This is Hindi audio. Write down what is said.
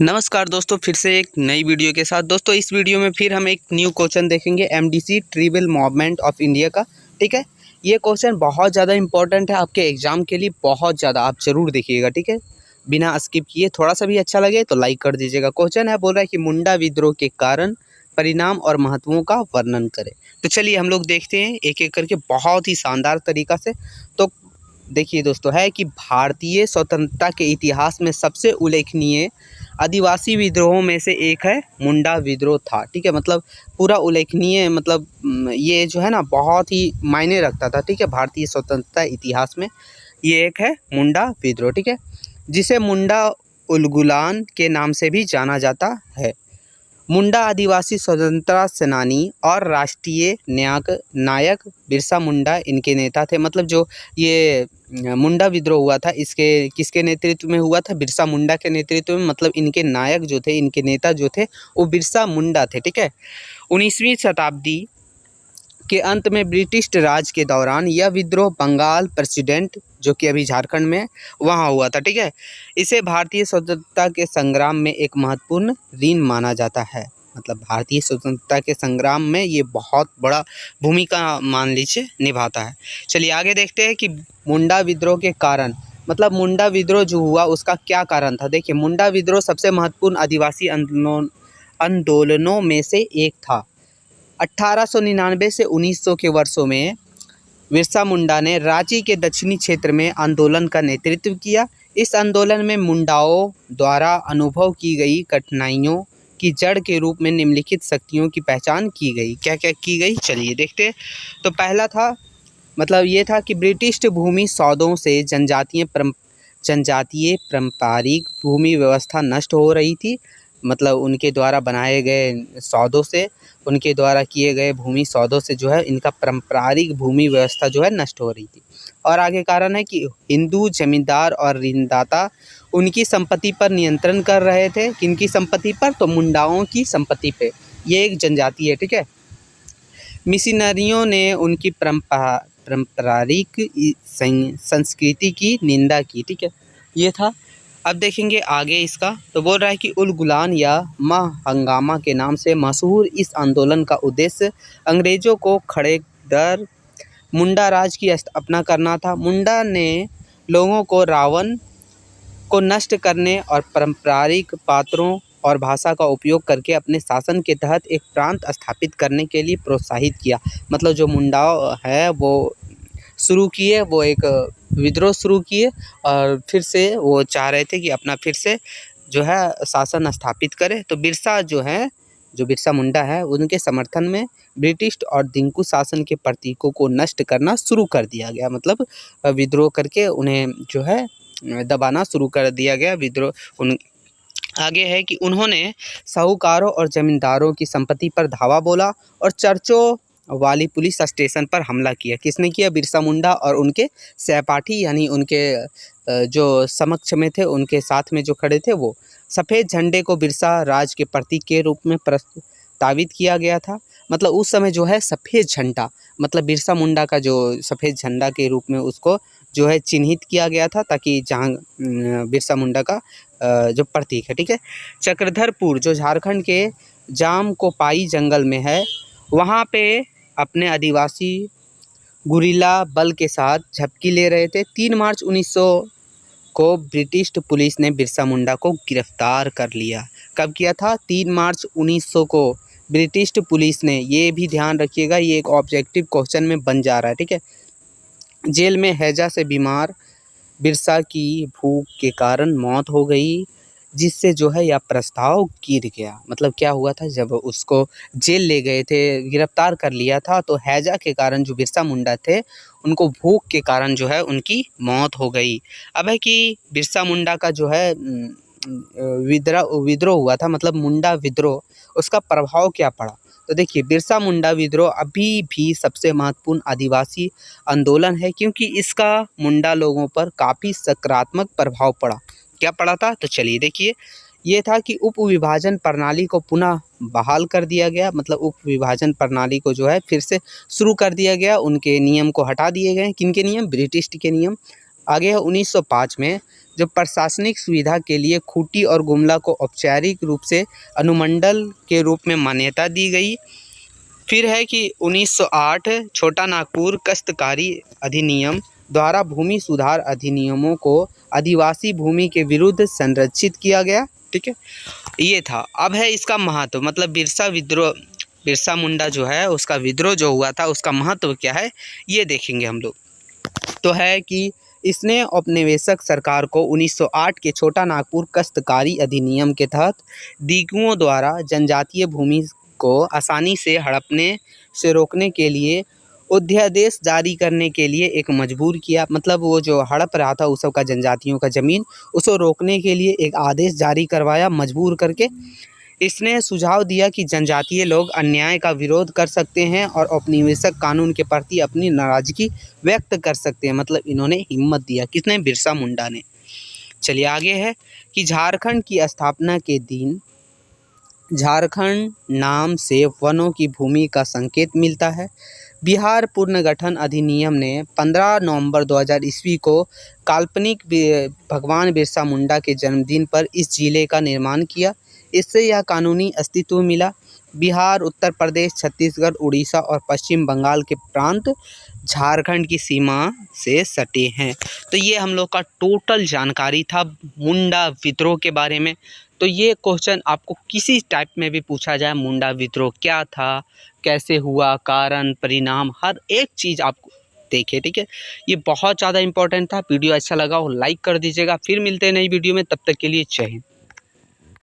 नमस्कार दोस्तों, फिर से एक नई वीडियो के साथ। दोस्तों इस वीडियो में फिर हम एक न्यू क्वेश्चन देखेंगे MDC tribal movement of India का। ठीक है, ये क्वेश्चन बहुत ज़्यादा इंपॉर्टेंट है आपके एग्जाम के लिए, बहुत ज़्यादा। आप जरूर देखिएगा, ठीक है, बिना स्किप किए। थोड़ा सा भी अच्छा लगे तो लाइक कर दीजिएगा। क्वेश्चन है, बोल रहा है कि मुंडा विद्रोह के कारण, परिणाम और महत्वों का वर्णन करें। तो चलिए हम लोग देखते हैं एक एक करके बहुत ही शानदार तरीका से। तो देखिए दोस्तों, है कि भारतीय स्वतंत्रता के इतिहास में सबसे उल्लेखनीय आदिवासी विद्रोहों में से एक है मुंडा विद्रोह था। ठीक है, मतलब पूरा उल्लेखनीय, मतलब ये जो है ना बहुत ही मायने रखता था। ठीक है, भारतीय स्वतंत्रता इतिहास में ये एक है मुंडा विद्रोह। ठीक है, जिसे मुंडा उलगुलान के नाम से भी जाना जाता है। मुंडा आदिवासी स्वतंत्रता सेनानी और राष्ट्रीय नायक बिरसा मुंडा इनके नेता थे। मतलब जो ये मुंडा विद्रोह हुआ था, इसके किसके नेतृत्व में हुआ था? बिरसा मुंडा के नेतृत्व में। मतलब इनके नायक जो थे, इनके नेता जो थे, वो बिरसा मुंडा थे। ठीक है, 19वीं शताब्दी के अंत में ब्रिटिश राज के दौरान यह विद्रोह बंगाल प्रेसिडेंट, जो कि अभी झारखंड में, वहाँ हुआ था। ठीक है, इसे भारतीय स्वतंत्रता के संग्राम में एक महत्वपूर्ण ऋण माना जाता है। मतलब भारतीय स्वतंत्रता के संग्राम में ये बहुत बड़ा भूमिका, मान लीजिए, निभाता है। चलिए आगे देखते हैं कि मुंडा विद्रोह के कारण, मतलब मुंडा विद्रोह जो हुआ उसका क्या कारण था। देखिए, मुंडा विद्रोह सबसे महत्वपूर्ण आदिवासी आंदोलनों में से एक था। 1899 से 1900 के वर्षों में बिरसा मुंडा ने रांची के दक्षिणी क्षेत्र में आंदोलन का नेतृत्व किया। इस आंदोलन में मुंडाओं द्वारा अनुभव की गई कठिनाइयों की जड़ के रूप में निम्नलिखित शक्तियों की पहचान की गई। क्या क्या की गई, चलिए देखते हैं। तो पहला था, मतलब ये था कि ब्रिटिश भूमि सौदों से जनजातीय पारंपरिक भूमि व्यवस्था नष्ट हो रही थी। मतलब उनके द्वारा बनाए गए सौदों से, उनके द्वारा किए गए भूमि सौदों से जो है इनका पारंपरिक भूमि व्यवस्था जो है नष्ट हो रही थी। और आगे कारण है कि हिंदू जमींदार और ऋणदाता उनकी संपत्ति पर नियंत्रण कर रहे थे। किनकी संपत्ति पर? तो मुंडाओं की संपत्ति पे। ये एक जनजाति है। ठीक है, मिशनरियों ने उनकी पारंपरिक संस्कृति की निंदा की। ठीक है, ये था। अब देखेंगे आगे इसका। तो बोल रहा है कि उलगुलान या माह हंगामा के नाम से मशहूर इस आंदोलन का उद्देश्य अंग्रेजों को खड़े दर मुंडा राज की स्थापना करना था। मुंडा ने लोगों को रावण को नष्ट करने और पारंपरिक पात्रों और भाषा का उपयोग करके अपने शासन के तहत एक प्रांत स्थापित करने के लिए प्रोत्साहित किया। मतलब जो मुंडाओं है वो शुरू किए, वो एक विद्रोह शुरू किए और फिर से वो चाह रहे थे कि अपना फिर से जो है शासन स्थापित करे। तो बिरसा जो है, जो बिरसा मुंडा है, उनके समर्थन में ब्रिटिश और दिंकू शासन के प्रतीकों को नष्ट करना शुरू कर दिया गया। मतलब विद्रोह करके उन्हें जो है दबाना शुरू कर दिया गया। विद्रोह आगे है कि उन्होंने साहूकारों और जमींदारों की संपत्ति पर धावा बोला और चर्चों वाली पुलिस स्टेशन पर हमला किया। किसने किया? बिरसा मुंडा और उनके सहपाठी, यानी उनके जो समक्ष में थे, उनके साथ में जो खड़े थे वो। सफ़ेद झंडे को बिरसा राज के प्रतीक के रूप में प्रस्तावित किया गया था। मतलब उस समय जो है सफ़ेद झंडा, मतलब बिरसा मुंडा का जो सफ़ेद झंडा के रूप में उसको जो है चिन्हित किया गया था, ताकि जहाँ बिरसा मुंडा का जो प्रतीक है। ठीक है, चक्रधरपुर जो झारखंड के जामकोपाई जंगल में है, वहाँ पे अपने आदिवासी गुरिल्ला बल के साथ झपकी ले रहे थे। 3 मार्च 1900 को ब्रिटिश पुलिस ने बिरसा मुंडा को गिरफ्तार कर लिया। कब किया था? 3 मार्च 1900 को ब्रिटिश पुलिस ने। ये भी ध्यान रखिएगा, ये एक ऑब्जेक्टिव क्वेश्चन में बन जा रहा है। ठीक है, जेल में हैजा से बीमार बिरसा की भूख के कारण मौत हो गई, जिससे जो है यह प्रस्ताव गिर गया। मतलब क्या हुआ था, जब उसको जेल ले गए थे, गिरफ्तार कर लिया था, तो हैजा के कारण जो बिरसा मुंडा थे, उनको भूख के कारण जो है उनकी मौत हो गई। अब है कि बिरसा मुंडा का जो है विद्रोह हुआ था, मतलब मुंडा विद्रोह, उसका प्रभाव क्या पड़ा। तो देखिए, बिरसा मुंडा विद्रोह अभी भी सबसे महत्वपूर्ण आदिवासी आंदोलन है, क्योंकि इसका मुंडा लोगों पर काफ़ी सकारात्मक प्रभाव पड़ा। क्या पड़ा था? तो चलिए देखिए, ये था कि उप विभाजन प्रणाली को पुनः बहाल कर दिया गया। मतलब उप विभाजन प्रणाली को जो है फिर से शुरू कर दिया गया, उनके नियम को हटा दिए गए। किनके नियम? ब्रिटिश के नियम। आगे है 1905 में जो प्रशासनिक सुविधा के लिए खूंटी और गुमला को औपचारिक रूप से अनुमंडल के रूप में मान्यता दी गई। फिर है कि 1908 छोटा नागपुर काश्तकारी अधिनियम द्वारा भूमि सुधार अधिनियमों को आदिवासी भूमि के विरुद्ध संरक्षित किया गया। ठीक है, ये था। अब है इसका महत्व, मतलब बिरसा मुंडा जो है उसका विद्रोह जो हुआ था उसका महत्व क्या है ये देखेंगे हम लोग। तो है कि इसने औपनिवेशिक सरकार को 1908 के छोटा नागपुर काश्तकारी अधिनियम के तहत डीकूओं द्वारा जनजातीय भूमि को आसानी से हड़पने से रोकने के लिए अध्यादेश जारी करने के लिए एक मजबूर किया। मतलब वो जो हड़प रहा था उस सब का जनजातियों का ज़मीन, उसको रोकने के लिए एक आदेश जारी करवाया मजबूर करके। इसने सुझाव दिया कि जनजातीय लोग अन्याय का विरोध कर सकते हैं और औपनिवेशिक कानून के प्रति अपनी नाराज़गी व्यक्त कर सकते हैं। मतलब इन्होंने हिम्मत दिया, किसने? बिरसा मुंडा ने। चलिए आगे है कि झारखंड की स्थापना के दिन झारखंड नाम से वनों की भूमि का संकेत मिलता है। बिहार पुनर्गठन अधिनियम ने 15 नवंबर 2000 ईस्वी को काल्पनिक भगवान बिरसा मुंडा के जन्मदिन पर इस जिले का निर्माण किया। इससे यह कानूनी अस्तित्व मिला। बिहार, उत्तर प्रदेश, छत्तीसगढ़, उड़ीसा और पश्चिम बंगाल के प्रांत झारखंड की सीमा से सटे हैं। तो ये हम लोग का टोटल जानकारी था मुंडा विद्रोह के बारे में। तो ये क्वेश्चन आपको किसी टाइप में भी पूछा जाए, मुंडा विद्रोह क्या था, कैसे हुआ, कारण, परिणाम, हर एक चीज़ आपको देखे। ठीक है, ये बहुत ज़्यादा इंपॉर्टेंट था। वीडियो अच्छा लगा हो लाइक कर दीजिएगा। फिर मिलते हैं नई वीडियो में, तब तक के लिए जय हिंद।